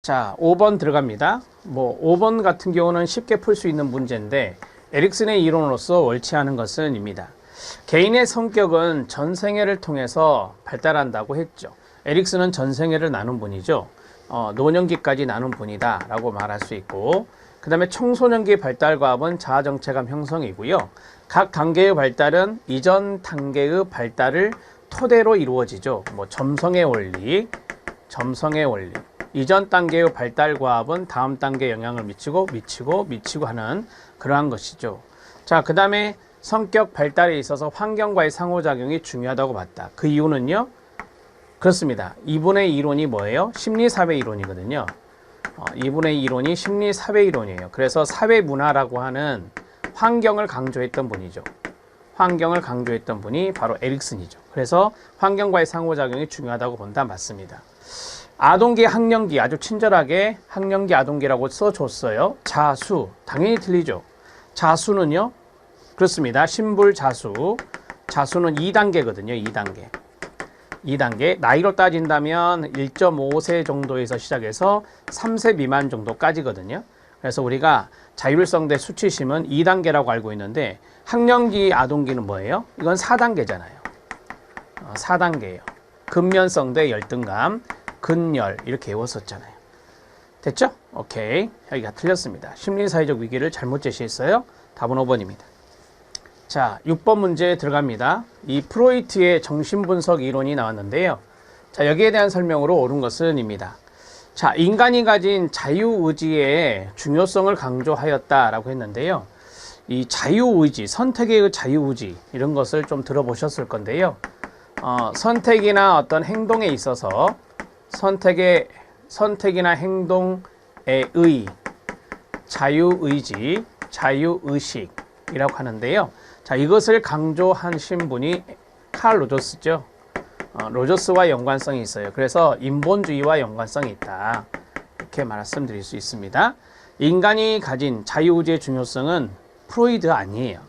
자, 5번 들어갑니다. 5번 같은 경우는 쉽게 풀 수 있는 문제인데 에릭슨의 이론으로서 옳지않은 것은 입니다. 개인의 성격은 전생애를 통해서 발달한다고 했죠. 에릭슨은 전생애를 나눈 분이죠. 노년기까지 나눈 분이다 라고 말할 수 있고, 그 다음에 청소년기 발달 과업은 자아정체감 형성이고요. 각 단계의 발달은 이전 단계의 발달을 토대로 이루어지죠. 점성의 원리, 이전 단계의 발달 과업은 다음 단계에 영향을 미치고 하는 그러한 것이죠. 자, 그 다음에 성격 발달에 있어서 환경과의 상호작용이 중요하다고 봤다. 그 이유는요? 그렇습니다. 2분의 이론이 뭐예요? 심리사회 이론이거든요. 2분의 이론이 심리사회 이론이에요. 그래서 사회문화라고 하는 환경을 강조했던 분이죠. 환경을 강조했던 분이 바로 에릭슨이죠. 그래서 환경과의 상호작용이 중요하다고 본다. 맞습니다. 아동기, 학령기 아주 친절하게 학령기, 아동기라고 써줬어요. 자수 당연히 틀리죠. 자수는요, 그렇습니다. 신불자수, 자수는 2단계거든요. 2단계 나이로 따진다면 1.5세 정도에서 시작해서 3세 미만 정도까지거든요. 그래서 우리가 자율성대 수치심은 2단계라고 알고 있는데 학령기, 아동기는 뭐예요? 이건 4단계잖아요. 4단계예요. 근면성대 열등감, 근열 이렇게 외웠었잖아요. 됐죠? 오케이. 여기가 틀렸습니다. 심리사회적 위기를 잘못 제시했어요. 답은 5번입니다. 자, 6번 문제 들어갑니다. 이 프로이트의 정신분석 이론이 나왔는데요. 자, 여기에 대한 설명으로 옳은 것은 입니다. 자, 인간이 가진 자유의지의 중요성을 강조하였다라고 했는데요. 이 자유의지, 선택의 자유의지 이런 것을 좀 들어보셨을 건데요. 선택이나 어떤 행동에 있어서 선택이나 행동의 자유의지, 자유의식이라고 하는데요. 자, 이것을 강조하신 분이 칼 로저스죠. 로저스와 연관성이 있어요. 그래서 인본주의와 연관성이 있다. 이렇게 말씀드릴 수 있습니다. 인간이 가진 자유의지의 중요성은 프로이드 아니에요.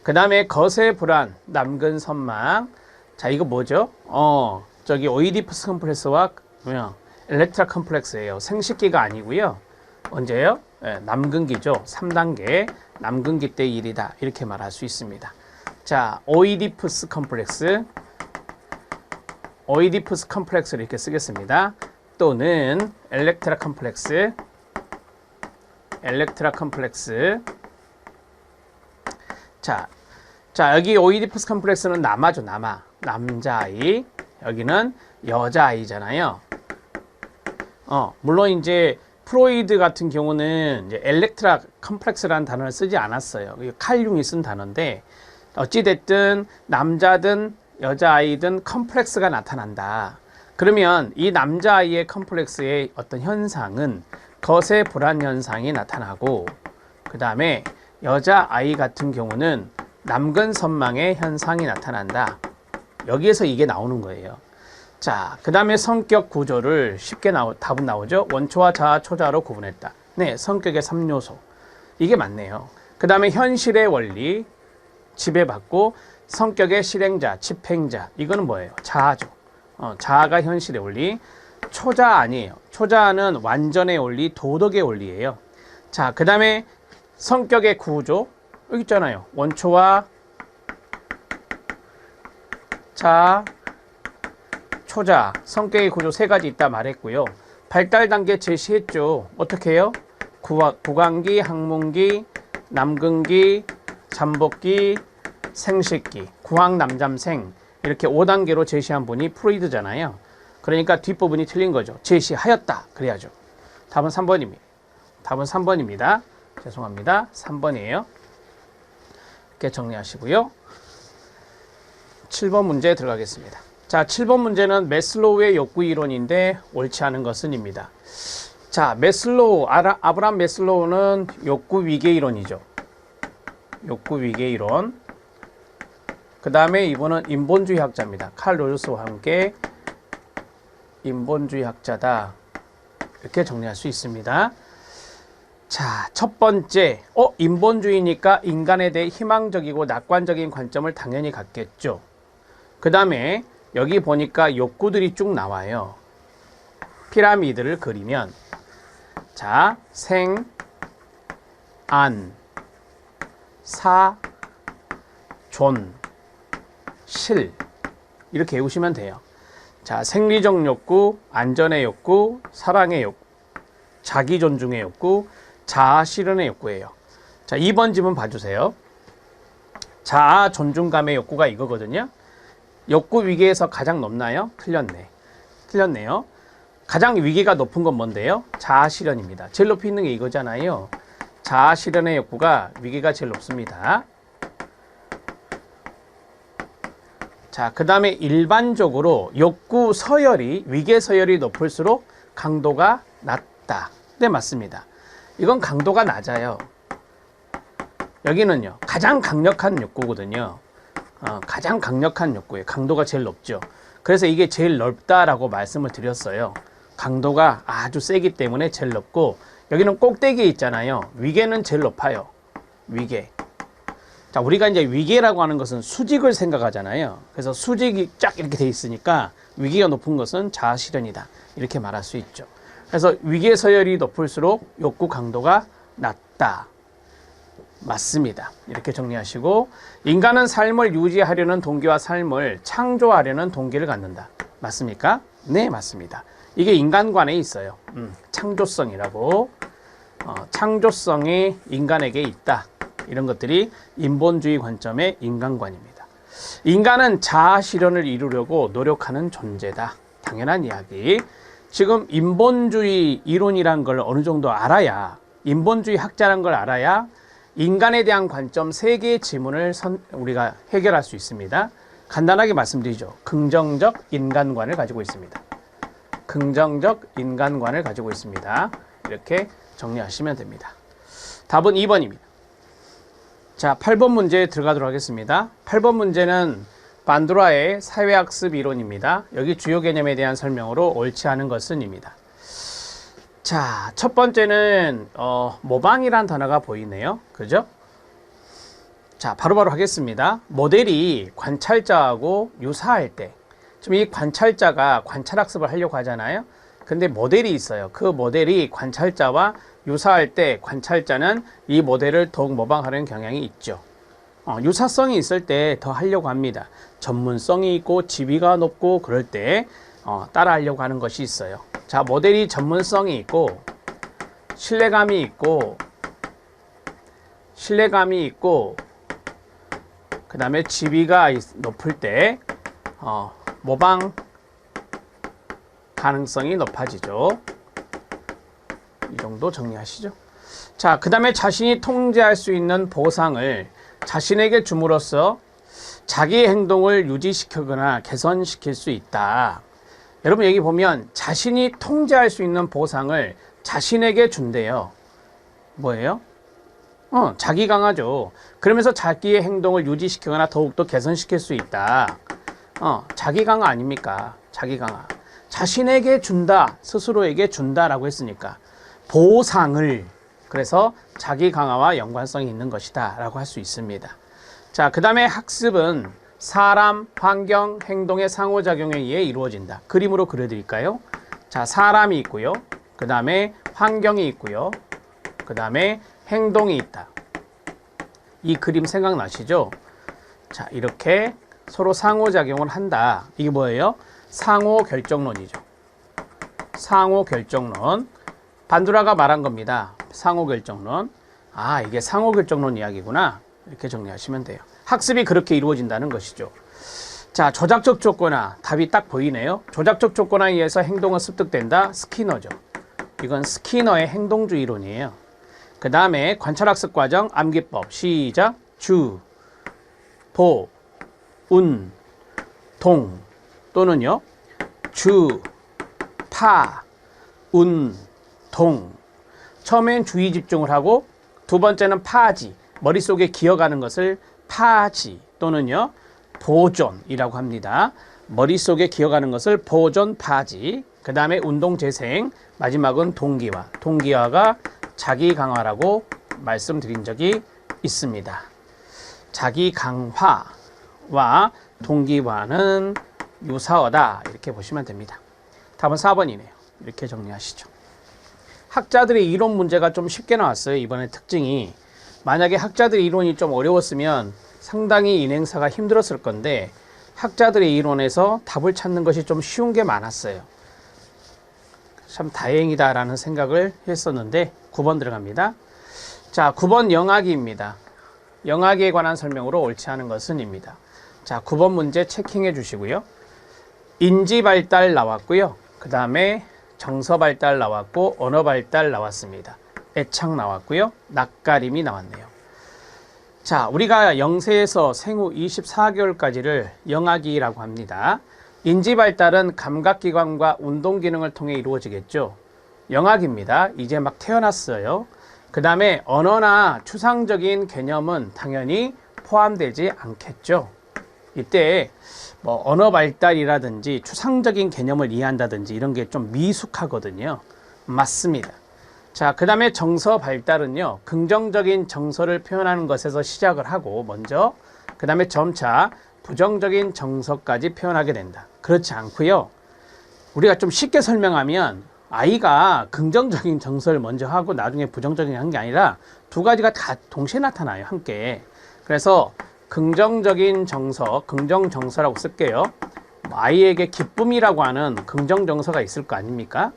그 다음에 거세 불안, 남근 선망. 자, 이거 뭐죠? 저기 오이디푸스 컴플렉스와 엘렉트라 컴플렉스예요. 생식기가 아니고요. 언제요? 네, 남근기죠. 3단계 남근기 때 일이다. 이렇게 말할 수 있습니다. 자, 오이디푸스 컴플렉스를 이렇게 쓰겠습니다. 또는 엘렉트라 컴플렉스. 자, 여기 오이디푸스 컴플렉스는 남아죠. 남자아이. 여기는 여자아이잖아요. 물론 이제 프로이드 같은 경우는 이제 엘렉트라 컴플렉스라는 단어를 쓰지 않았어요. 칼 융이 쓴 단어인데 어찌됐든 남자든 여자아이든 컴플렉스가 나타난다. 그러면 이 남자아이의 컴플렉스의 어떤 현상은 거세 불안 현상이 나타나고, 그 다음에 여자아이 같은 경우는 남근 선망의 현상이 나타난다. 여기에서 이게 나오는 거예요. 자, 그 다음에 성격 구조를 쉽게 답은 나오죠. 원초와 자아, 초자로 구분했다. 네, 성격의 3요소. 이게 맞네요. 그 다음에 현실의 원리, 지배받고 성격의 실행자, 집행자. 이거는 뭐예요? 자아죠. 자아가 현실의 원리. 초자 아니에요. 초자는 완전의 원리, 도덕의 원리예요. 자, 그 다음에 성격의 구조. 여기 있잖아요. 원초와 자아, 초자, 성격의 구조 세 가지 있다 말했고요. 발달 단계 제시했죠. 어떻게 해요? 구강기, 학문기, 남근기, 잠복기, 생식기, 구황남잠생 이렇게 5단계로 제시한 분이 프로이드잖아요. 그러니까 뒷부분이 틀린 거죠. 제시하였다 그래야죠. 답은 3번입니다. 죄송합니다. 3번이에요. 이렇게 정리하시고요. 7번 문제 들어가겠습니다. 자, 7번 문제는 매슬로우의 욕구 이론인데 옳지 않은 것은 입니다. 자, 아브라함 매슬로우는 욕구 위계 이론이죠. 욕구 위계 이론. 그 다음에 이분은 인본주의 학자입니다. 칼 로저스와 함께 인본주의 학자다. 이렇게 정리할 수 있습니다. 자, 첫 번째, 인본주의니까 인간에 대해 희망적이고 낙관적인 관점을 당연히 갖겠죠. 그 다음에 여기 보니까 욕구들이 쭉 나와요. 피라미드를 그리면 자, 생, 안, 사, 존, 실 이렇게 외우시면 돼요. 자, 생리적 욕구, 안전의 욕구, 사랑의 욕구, 자기 존중의 욕구, 자아 실현의 욕구예요. 자, 2번 지문 봐주세요. 자아 존중감의 욕구가 이거거든요. 욕구 위계에서 가장 높나요? 틀렸네요. 가장 위계가 높은 건 뭔데요? 자아 실현입니다. 제일 높이 있는 게 이거잖아요. 자아 실현의 욕구가 위계가 제일 높습니다. 자, 그 다음에 일반적으로 욕구 서열이, 위계 서열이 높을수록 강도가 낮다. 네, 맞습니다. 이건 강도가 낮아요. 여기는요, 가장 강력한 욕구거든요. 가장 강력한 욕구예요. 강도가 제일 높죠. 그래서 이게 제일 넓다라고 말씀을 드렸어요. 강도가 아주 세기 때문에 제일 높고, 여기는 꼭대기에 있잖아요. 위계는 제일 높아요. 위계. 자, 우리가 이제 위계라고 하는 것은 수직을 생각하잖아요. 그래서 수직이 쫙 이렇게 돼 있으니까 위계가 높은 것은 자아 실현이다. 이렇게 말할 수 있죠. 그래서 위계 서열이 높을수록 욕구 강도가 낮다. 맞습니다. 이렇게 정리하시고, 인간은 삶을 유지하려는 동기와 삶을 창조하려는 동기를 갖는다. 맞습니까? 네, 맞습니다. 이게 인간관에 있어요. 창조성이라고. 창조성이 인간에게 있다. 이런 것들이 인본주의 관점의 인간관입니다. 인간은 자아 실현을 이루려고 노력하는 존재다. 당연한 이야기. 지금 인본주의 이론이란 걸 어느 정도 알아야, 인본주의 학자란 걸 알아야 인간에 대한 관점 3개의 지문을 우리가 해결할 수 있습니다. 간단하게 말씀드리죠. 긍정적 인간관을 가지고 있습니다. 긍정적 인간관을 가지고 있습니다. 이렇게 정리하시면 됩니다. 답은 2번입니다. 자, 8번 문제에 들어가도록 하겠습니다. 8번 문제는 반두라의 사회학습 이론입니다. 여기 주요 개념에 대한 설명으로 옳지 않은 것은입니다. 자, 첫 번째는 모방이란 단어가 보이네요. 그죠? 자, 바로바로 하겠습니다. 모델이 관찰자하고 유사할 때, 지금 이 관찰자가 관찰학습을 하려고 하잖아요. 근데 모델이 있어요. 그 모델이 관찰자와 유사할 때 관찰자는 이 모델을 더욱 모방하려는 경향이 있죠. 유사성이 있을 때 더 하려고 합니다. 전문성이 있고 지위가 높고 그럴 때 따라 하려고 하는 것이 있어요. 자, 모델이 전문성이 있고 신뢰감이 있고 그 다음에 지위가 높을 때 모방 가능성이 높아지죠. 이 정도 정리하시죠. 자, 그 다음에 자신이 통제할 수 있는 보상을 자신에게 줌으로써 자기의 행동을 유지시키거나 개선시킬 수 있다. 여러분, 여기 보면 자신이 통제할 수 있는 보상을 자신에게 준대요. 뭐예요? 자기 강화죠. 그러면서 자기의 행동을 유지시키거나 더욱더 개선시킬 수 있다. 자기 강화 아닙니까? 자기 강화. 자신에게 준다, 스스로에게 준다라고 했으니까 보상을, 그래서 자기 강화와 연관성이 있는 것이다 라고 할 수 있습니다. 자, 그 다음에 학습은 사람, 환경, 행동의 상호작용에 의해 이루어진다. 그림으로 그려드릴까요? 자, 사람이 있고요. 그 다음에 환경이 있고요. 그 다음에 행동이 있다. 이 그림 생각나시죠? 자, 이렇게 서로 상호작용을 한다. 이게 뭐예요? 상호결정론이죠. 상호결정론. 반두라가 말한 겁니다. 상호결정론. 아, 이게 상호결정론 이야기구나. 이렇게 정리하시면 돼요. 학습이 그렇게 이루어진다는 것이죠. 자, 조작적 조건화. 답이 딱 보이네요. 조작적 조건화에 의해서 행동은 습득된다. 스키너죠. 이건 스키너의 행동주의 이론이에요. 그 다음에 관찰학습 과정, 암기법. 시작. 주, 보, 운, 동 또는요. 주, 파, 운, 동. 처음엔 주의 집중을 하고 두 번째는 파지. 머릿속에 기어가는 것을 파지 또는요. 보존이라고 합니다. 머릿속에 기어가는 것을 보존, 파지. 그 다음에 운동, 재생. 마지막은 동기화. 동기화가 자기 강화라고 말씀드린 적이 있습니다. 자기 강화와 동기화는 유사하다. 이렇게 보시면 됩니다. 답은 4번이네요. 이렇게 정리하시죠. 학자들의 이론 문제가 좀 쉽게 나왔어요. 이번에 특징이. 만약에 학자들의 이론이 좀 어려웠으면 상당히 인행사가 힘들었을 건데 학자들의 이론에서 답을 찾는 것이 좀 쉬운 게 많았어요. 참 다행이다라는 생각을 했었는데 9번 들어갑니다. 자, 9번 영학이입니다. 영학에 관한 설명으로 옳지 않은 것은 입니다. 자, 9번 문제 체킹해 주시고요. 인지 발달 나왔고요. 그 다음에 정서 발달 나왔고 언어 발달 나왔습니다. 애착 나왔고요. 낯가림이 나왔네요. 자, 우리가 0세에서 생후 24개월까지를 영아기라고 합니다. 인지 발달은 감각기관과 운동기능을 통해 이루어지겠죠. 영아기입니다. 이제 막 태어났어요. 그 다음에 언어나 추상적인 개념은 당연히 포함되지 않겠죠. 이때 뭐 언어 발달이라든지 추상적인 개념을 이해한다든지 이런 게 좀 미숙하거든요. 맞습니다. 자, 그 다음에 정서 발달은요, 긍정적인 정서를 표현하는 것에서 시작을 하고 먼저, 그 다음에 점차 부정적인 정서까지 표현하게 된다. 그렇지 않고요. 우리가 좀 쉽게 설명하면 아이가 긍정적인 정서를 먼저 하고 나중에 부정적인 한 게 아니라 두 가지가 다 동시에 나타나요. 함께. 그래서 긍정적인 정서, 긍정 정서라고 쓸게요. 아이에게 기쁨이라고 하는 긍정 정서가 있을 거 아닙니까?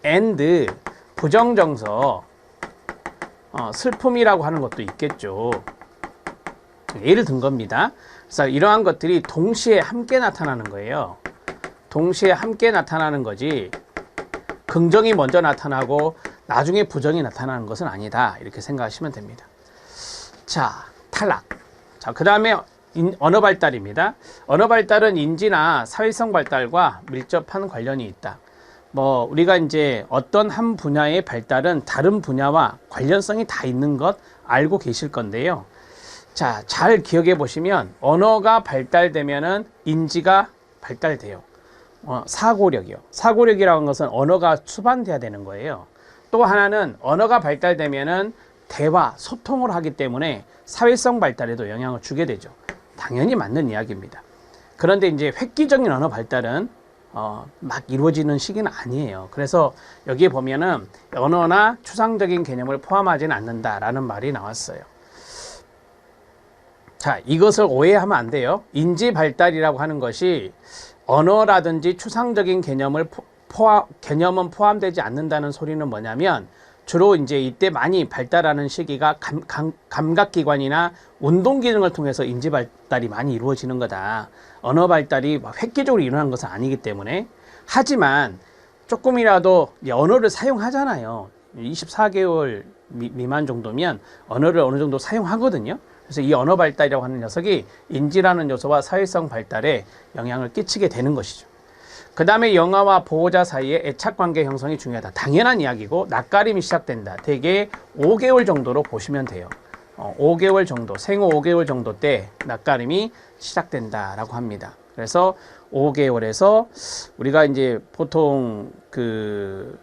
and 부정 정서, 슬픔이라고 하는 것도 있겠죠. 예를 든 겁니다. 그래서 이러한 것들이 동시에 함께 나타나는 거예요. 동시에 함께 나타나는 거지 긍정이 먼저 나타나고 나중에 부정이 나타나는 것은 아니다. 이렇게 생각하시면 됩니다. 자, 탈락. 자, 그 다음에 언어 발달입니다. 언어 발달은 인지나 사회성 발달과 밀접한 관련이 있다. 뭐 우리가 이제 어떤 한 분야의 발달은 다른 분야와 관련성이 다 있는 것 알고 계실 건데요. 자, 잘 기억해 보시면 언어가 발달되면은 인지가 발달돼요. 사고력이요. 사고력이라는 것은 언어가 수반돼야 되는 거예요. 또 하나는 언어가 발달되면은 대화, 소통을 하기 때문에 사회성 발달에도 영향을 주게 되죠. 당연히 맞는 이야기입니다. 그런데 이제 획기적인 언어 발달은 막 이루어지는 시기는 아니에요. 그래서 여기에 보면은 언어나 추상적인 개념을 포함하지는 않는다라는 말이 나왔어요. 자, 이것을 오해하면 안 돼요. 인지 발달이라고 하는 것이 언어라든지 추상적인 개념은 포함되지 않는다는 소리는 뭐냐면 주로 이제 이때 많이 발달하는 시기가 감각기관이나 운동기능을 통해서 인지 발달이 많이 이루어지는 거다. 언어 발달이 획기적으로 일어나는 것은 아니기 때문에. 하지만 조금이라도 언어를 사용하잖아요. 24개월 미만 정도면 언어를 어느 정도 사용하거든요. 그래서 이 언어 발달이라고 하는 녀석이 인지라는 요소와 사회성 발달에 영향을 끼치게 되는 것이죠. 그 다음에 영아와 보호자 사이의 애착관계 형성이 중요하다. 당연한 이야기고 낯가림이 시작된다. 대개 5개월 정도로 보시면 돼요. 5개월 정도, 생후 5개월 정도 때 낯가림이 시작된다라고 합니다. 그래서 5개월에서 우리가 이제 보통 그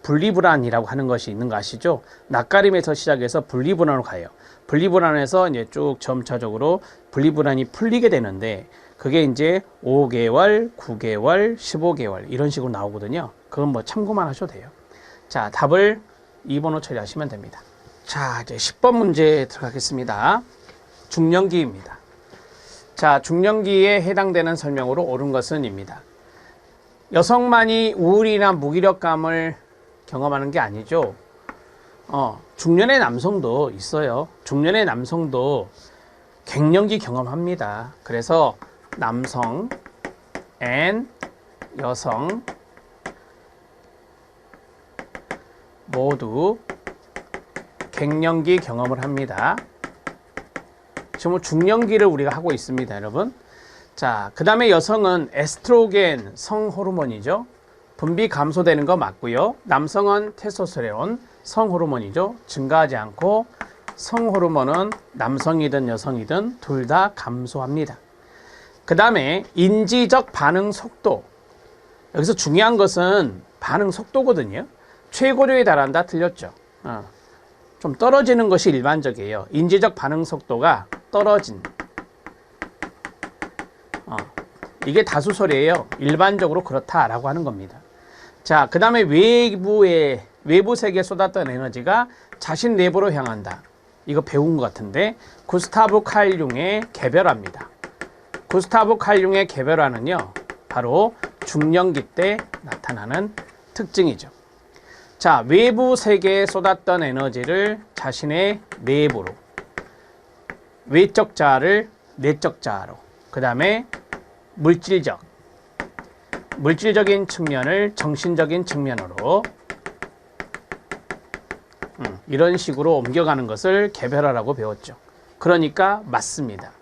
분리불안이라고 하는 것이 있는 거 아시죠? 낯가림에서 시작해서 분리불안으로 가요. 분리불안에서 이제 쭉 점차적으로 분리불안이 풀리게 되는데 그게 이제 5개월, 9개월, 15개월 이런 식으로 나오거든요. 그건 뭐 참고만 하셔도 돼요. 자, 답을 2번호 처리하시면 됩니다. 자, 이제 10번 문제 들어가겠습니다. 중년기입니다. 자, 중년기에 해당되는 설명으로 옳은 것은 입니다. 여성만이 우울이나 무기력감을 경험하는 게 아니죠. 중년의 남성도 있어요. 중년의 남성도 갱년기 경험합니다. 그래서 남성 and 여성 모두 갱년기 경험을 합니다. 지금 중년기를 우리가 하고 있습니다, 여러분. 자, 그 다음에 여성은 에스트로겐 성호르몬이죠. 분비 감소되는 거 맞고요. 남성은 테스토스테론 성호르몬이죠. 증가하지 않고 성호르몬은 남성이든 여성이든 둘 다 감소합니다. 그 다음에 인지적 반응 속도. 여기서 중요한 것은 반응 속도거든요. 최고조에 달한다 틀렸죠. 좀 떨어지는 것이 일반적이에요. 인지적 반응 속도가 떨어진. 이게 다수설이에요. 일반적으로 그렇다라고 하는 겁니다. 자, 그 다음에 외부의 외부 세계에 쏟았던 에너지가 자신 내부로 향한다. 이거 배운 것 같은데 구스타브 칼 융의 개별화입니다. 구스타브 칼 융의 개별화는요, 바로 중년기 때 나타나는 특징이죠. 자, 외부 세계에 쏟았던 에너지를 자신의 내부로, 외적 자아를 내적 자아로, 그 다음에 물질적인 측면을 정신적인 측면으로 이런 식으로 옮겨가는 것을 개별화라고 배웠죠. 그러니까 맞습니다.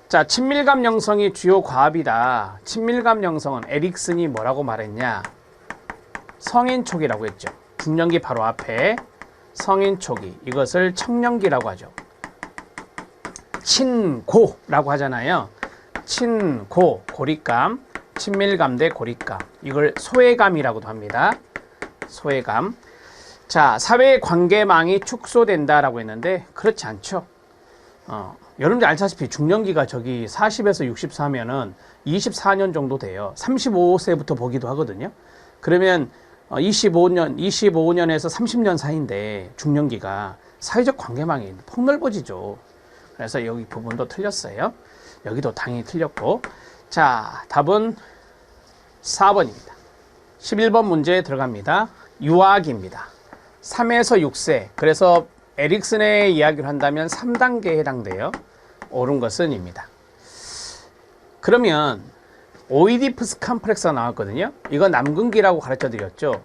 자, 친밀감 영성이 주요 과합이다. 친밀감 영성은 에릭슨이 뭐라고 말했냐? 성인 초기라고 했죠. 중년기 바로 앞에 성인 초기, 이것을 청년기라고 하죠. 친고라고 하잖아요. 친고, 고립감, 친밀감 대 고립감, 이걸 소외감이라고도 합니다. 소외감. 자, 사회 관계망이 축소된다라고 했는데 그렇지 않죠. 여러분들 알다시피 중년기가 저기 40에서 64면은 24년 정도 돼요. 35세부터 보기도 하거든요. 그러면 25년에서 30년 사이인데 중년기가 사회적 관계망이 폭넓어지죠. 그래서 여기 부분도 틀렸어요. 여기도 당연히 틀렸고. 자, 답은 4번입니다. 11번 문제에 들어갑니다. 유아기입니다. 3에서 6세. 그래서 에릭슨의 이야기를 한다면 3단계에 해당돼요. 옳은 것은 입니다. 그러면 오이디푸스 컴플렉스가 나왔거든요. 이거 남근기라고 가르쳐 드렸죠.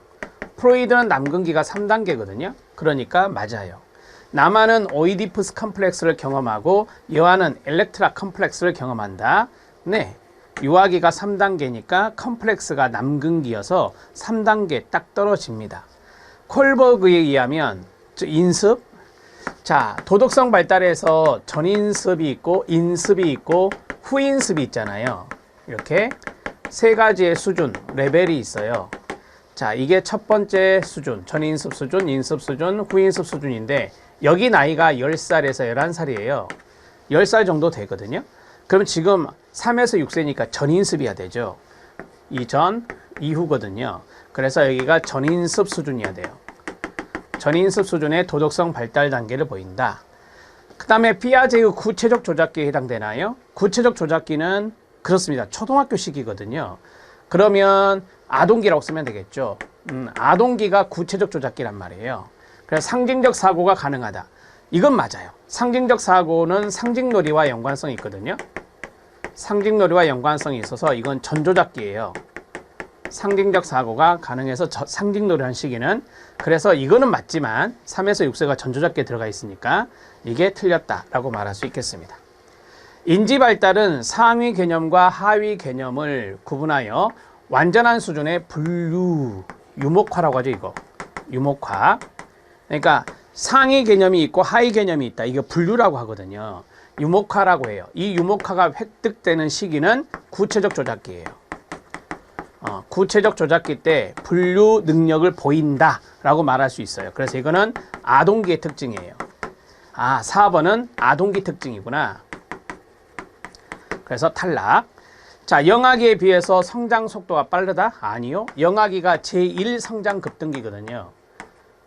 프로이드는 남근기가 3단계거든요. 그러니까 맞아요. 남아는 오이디푸스 컴플렉스를 경험하고 여아는 엘렉트라 컴플렉스를 경험한다. 네, 유아기가 3단계니까 컴플렉스가 남근기여서 3단계 딱 떨어집니다. 콜버그에 의하면 인습, 자, 도덕성 발달에서 전인습이 있고 인습이 있고 후인습이 있잖아요. 이렇게 세 가지의 수준, 레벨이 있어요. 자, 이게 첫 번째 수준, 전인습 수준, 인습 수준, 후인습 수준인데 여기 나이가 10살에서 11살이에요. 10살 정도 되거든요. 그럼 지금 3에서 6세니까 전인습이야 되죠. 이전, 이후거든요. 그래서 여기가 전인습 수준이야 돼요. 전인습 수준의 도덕성 발달 단계를 보인다. 그 다음에 피아제의 구체적 조작기에 해당되나요? 구체적 조작기는 그렇습니다. 초등학교 시기거든요. 그러면 아동기라고 쓰면 되겠죠. 아동기가 구체적 조작기란 말이에요. 그래서 상징적 사고가 가능하다. 이건 맞아요. 상징적 사고는 상징놀이와 연관성이 있거든요. 상징놀이와 연관성이 있어서 이건 전조작기예요. 상징적 사고가 가능해서 상징놀이한 시기는, 그래서 이거는 맞지만 3에서 6세가 전조작기에 들어가 있으니까 이게 틀렸다라고 말할 수 있겠습니다. 인지 발달은 상위 개념과 하위 개념을 구분하여 완전한 수준의 분류, 유목화라고 하죠. 이거 유목화. 그러니까 상위 개념이 있고 하위 개념이 있다. 이거 분류라고 하거든요. 유목화라고 해요. 이 유목화가 획득되는 시기는 구체적 조작기예요. 구체적 조작기 때 분류 능력을 보인다 라고 말할 수 있어요. 그래서 이거는 아동기의 특징이에요. 아, 4번은 아동기 특징이구나. 그래서 탈락. 자, 영아기에 비해서 성장 속도가 빠르다? 아니요. 영아기가 제1 성장 급등기거든요.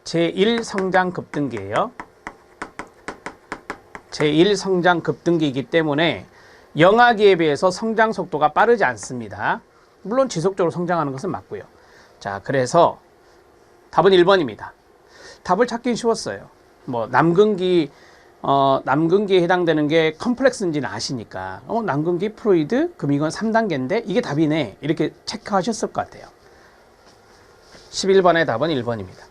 제1 성장 급등기예요. 제1 성장 급등기이기 때문에 영아기에 비해서 성장 속도가 빠르지 않습니다. 물론 지속적으로 성장하는 것은 맞고요. 자, 그래서 답은 1번입니다. 답을 찾긴 쉬웠어요. 뭐 남근기에 해당되는 게 컴플렉스인지는 아시니까 남근기 프로이드 그럼 이건 3단계인데 이게 답이네 이렇게 체크하셨을 것 같아요. 11번의 답은 1번입니다.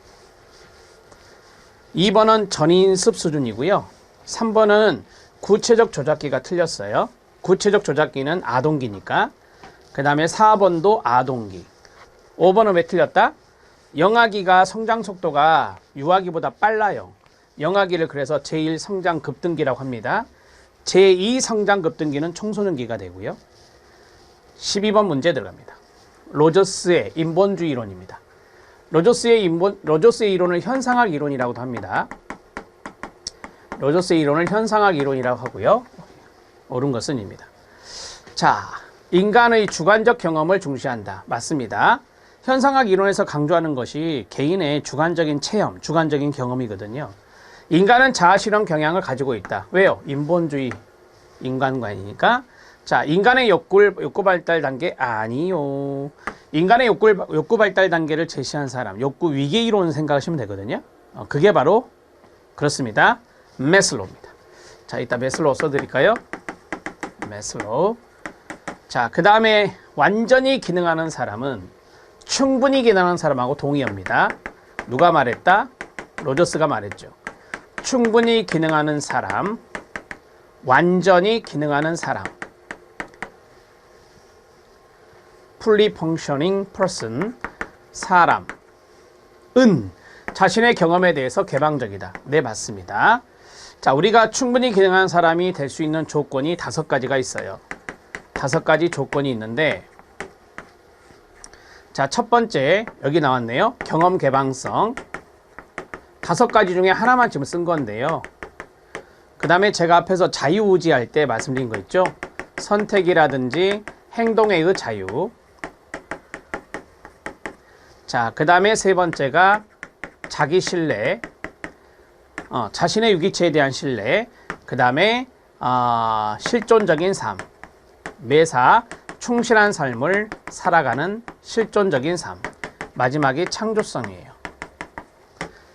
2번은 전인습 수준이고요. 3번은 구체적 조작기가 틀렸어요. 구체적 조작기는 아동기니까. 그 다음에 4번도 아동기. 5번은 왜 틀렸다? 영아기가 성장 속도가 유아기보다 빨라요. 영아기를 그래서 제1 성장 급등기라고 합니다. 제2 성장 급등기는 청소년기가 되고요. 12번 문제 들어갑니다. 로저스의 인본주의 이론입니다. 로저스의 이론을 현상학 이론이라고도 합니다. 로저스의 이론을 현상학 이론이라고 하고요. 옳은 것은 입니다. 자, 인간의 주관적 경험을 중시한다. 맞습니다. 현상학 이론에서 강조하는 것이 개인의 주관적인 체험, 주관적인 경험이거든요. 인간은 자아실현 경향을 가지고 있다. 왜요? 인본주의 인간관이니까. 자, 인간의 욕구 발달 단계 아니요. 인간의 욕구 발달 단계를 제시한 사람, 욕구 위계 이론 생각하시면 되거든요. 그게 바로 그렇습니다. 매슬로우입니다. 자, 이따 매슬로우 써드릴까요? 매슬로우. 자, 그 다음에 완전히 기능하는 사람은 충분히 기능하는 사람하고 동의합니다. 누가 말했다? 로저스가 말했죠. 충분히 기능하는 사람, 완전히 기능하는 사람. fully functioning person, 사람은 자신의 경험에 대해서 개방적이다. 네, 맞습니다. 자, 우리가 충분히 기능하는 사람이 될 수 있는 조건이 5가지가 있어요. 5가지 조건이 있는데, 자, 첫 번째 여기 나왔네요. 경험 개방성. 5가지 중에 하나만 지금 쓴 건데요. 그 다음에 제가 앞에서 자유의지 할 때 말씀드린 거 있죠. 선택이라든지 행동의 자유. 자, 그 다음에 세 번째가 자기 신뢰, 자신의 유기체에 대한 신뢰. 그 다음에 실존적인 삶, 매사 충실한 삶을 살아가는 실존적인 삶. 마지막이 창조성이에요.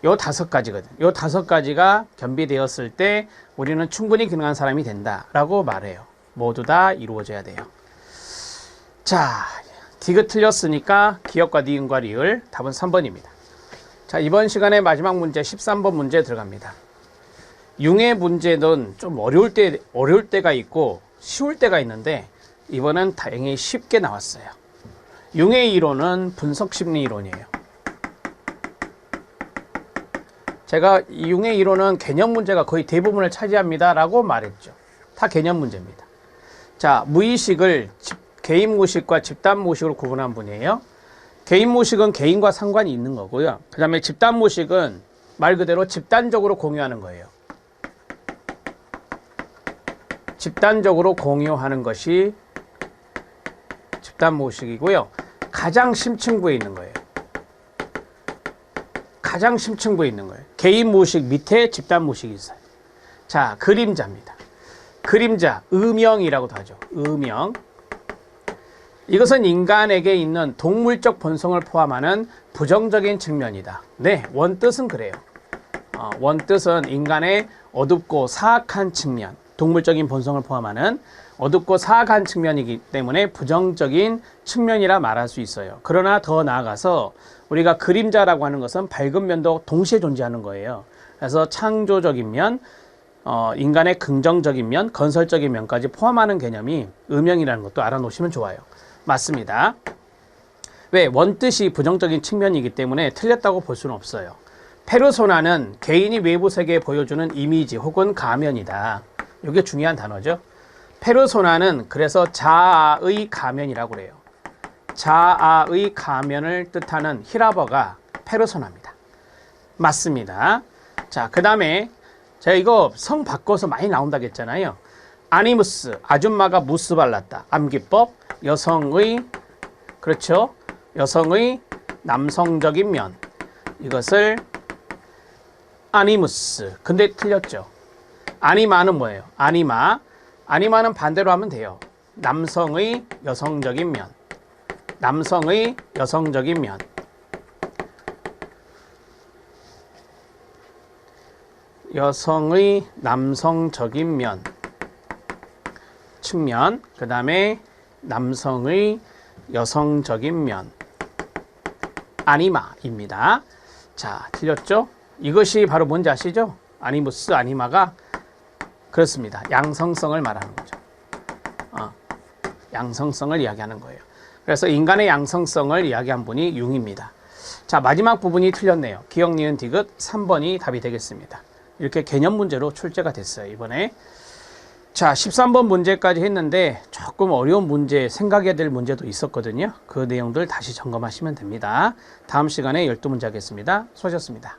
요 5가지거든. 요 5가지가 겸비되었을 때 우리는 충분히 기능한 사람이 된다라고 말해요. 모두 다 이루어져야 돼요. 자, 디귿 틀렸으니까 기억과 니은과 리을. 답은 3번입니다. 자, 이번 시간에 마지막 문제 13번 문제 들어갑니다. 융의 문제는 좀 어려울 때가 있고 쉬울 때가 있는데 이번엔 다행히 쉽게 나왔어요. 융의 이론은 분석심리 이론이에요. 제가 이 융의 이론은 개념 문제가 거의 대부분을 차지합니다 라고 말했죠. 다 개념 문제입니다. 자, 무의식을 개인 무의식과 집단 무의식으로 구분한 분이에요. 개인 무의식은 개인과 상관이 있는 거고요. 그 다음에 집단 무의식은 말 그대로 집단적으로 공유하는 거예요. 집단적으로 공유하는 것이 집단 무의식이고요. 가장 심층부에 있는 거예요. 가장 심층부에 있는 거예요. 개인 무의식 밑에 집단 무의식이 있어요. 자, 그림자입니다. 그림자, 음영이라고도 하죠. 음영. 이것은 인간에게 있는 동물적 본성을 포함하는 부정적인 측면이다. 네, 원뜻은 그래요. 원뜻은 인간의 어둡고 사악한 측면, 동물적인 본성을 포함하는 어둡고 사악한 측면이기 때문에 부정적인 측면이라 말할 수 있어요. 그러나 더 나아가서 우리가 그림자라고 하는 것은 밝은 면도 동시에 존재하는 거예요. 그래서 창조적인 면, 인간의 긍정적인 면, 건설적인 면까지 포함하는 개념이 음영이라는 것도 알아놓으시면 좋아요. 맞습니다. 왜? 원뜻이 부정적인 측면이기 때문에 틀렸다고 볼 수는 없어요. 페르소나는 개인이 외부 세계에 보여주는 이미지 혹은 가면이다. 이게 중요한 단어죠. 페르소나는 그래서 자아의 가면이라고 그래요. 자아의 가면을 뜻하는 히라버가 페르소나입니다. 맞습니다. 자, 그 다음에 제가 이거 성 바꿔서 많이 나온다고 했잖아요. 아니무스, 아줌마가 무스 발랐다. 암기법, 여성의, 그렇죠? 여성의 남성적인 면. 이것을 아니무스. 근데 틀렸죠. 아니마는 뭐예요? 아니마는 반대로 하면 돼요. 남성의 여성적인 면. 남성의 여성적인 면. 여성의 남성적인 면. 측면. 그 다음에 남성의 여성적인 면. 아니마입니다. 자, 틀렸죠? 이것이 바로 뭔지 아시죠? 아니무스, 아니마가 그렇습니다. 양성성을 말하는 거죠. 양성성을 이야기하는 거예요. 그래서 인간의 양성성을 이야기한 분이 융입니다. 자, 마지막 부분이 틀렸네요. 기억, 니은, 디귿 3번이 답이 되겠습니다. 이렇게 개념 문제로 출제가 됐어요, 이번에. 자, 13번 문제까지 했는데 조금 어려운 문제, 생각해야 될 문제도 있었거든요. 그 내용들 다시 점검하시면 됩니다. 다음 시간에 12문제 하겠습니다. 수고하셨습니다.